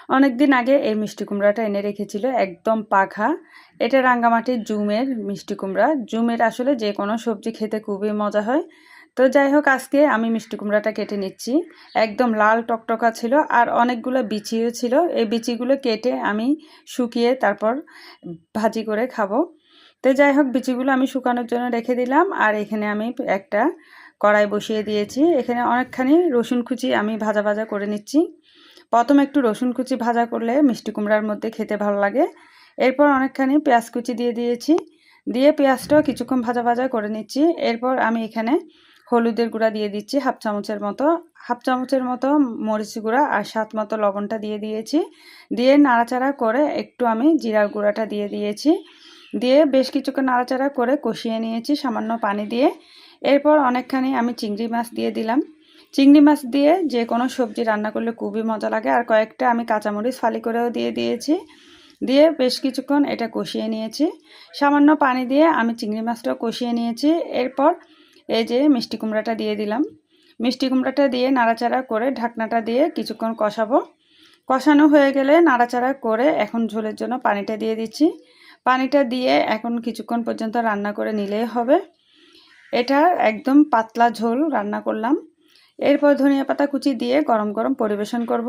অনেক দিন আগে এই মিষ্টি কুমড়াটা এনে রেখেছিল, একদম পাখা। এটা রাঙ্গামাটির জুমের মিষ্টি কুমড়া। জুমের আসলে যে কোনো সবজি খেতে খুবই মজা হয়। তো যাই হোক, আজকে আমি মিষ্টি কুমড়াটা কেটে নিচ্ছি। একদম লাল টকটকা ছিল আর অনেকগুলো বিচিও ছিল। এই বিচিগুলো কেটে আমি শুকিয়ে তারপর ভাজি করে খাবো। তো যাই হোক, বিচিগুলো আমি শুকানোর জন্য রেখে দিলাম। আর এখানে আমি একটা কড়াই বসিয়ে দিয়েছি। এখানে অনেকখানি রসুন কুচি আমি ভাজা ভাজা করে নিচ্ছি। প্রথমে একটু রসুন কুচি ভাজা করলে মিষ্টি কুমড়ার মধ্যে খেতে ভালো লাগে। এরপর অনেকখানি পেঁয়াজ কুচি দিয়ে দিয়েছি, দিয়ে পেঁয়াজটাও কিছুক্ষণ ভাজা ভাজা করে নিচ্ছি। এরপর আমি এখানে হলুদের গুঁড়া দিয়ে দিচ্ছি হাফ চামচের মতো মরিচ গুঁড়া আর স্বাদ মতো লবণটা দিয়ে দিয়েছি। দিয়ে নাড়াচাড়া করে একটু আমি জিরার গুঁড়াটা দিয়ে দিয়েছি। দিয়ে বেশ কিছুক্ষণ নাড়াচাড়া করে কষিয়ে নিয়েছি সামান্য পানি দিয়ে। এরপর অনেকখানি আমি চিংড়ি মাছ দিয়ে দিলাম। চিংড়ি মাছ দিয়ে যে কোনো সবজি রান্না করলে খুবই মজা লাগে। আর কয়েকটা আমি কাঁচামরিচ ফালি করেও দিয়ে দিয়েছি। দিয়ে বেশ কিছুক্ষণ এটা কষিয়ে নিয়েছি। সামান্য পানি দিয়ে আমি চিংড়ি মাছটাও কষিয়ে নিয়েছি। এরপর এই যে মিষ্টি কুমড়াটা দিয়ে দিলাম। মিষ্টি কুমড়াটা দিয়ে নাড়াচাড়া করে ঢাকনাটা দিয়ে কিছুক্ষণ কষাবো। কষানো হয়ে গেলে নাড়াচাড়া করে এখন ঝোলের জন্য পানিটা দিয়ে দিচ্ছি। পানিটা দিয়ে এখন কিছুক্ষণ পর্যন্ত রান্না করে নিলেই হবে। এটা একদম পাতলা ঝোল রান্না করলাম। এরপর ধনিয়া পাতা কুচি দিয়ে গরম গরম পরিবেশন করব।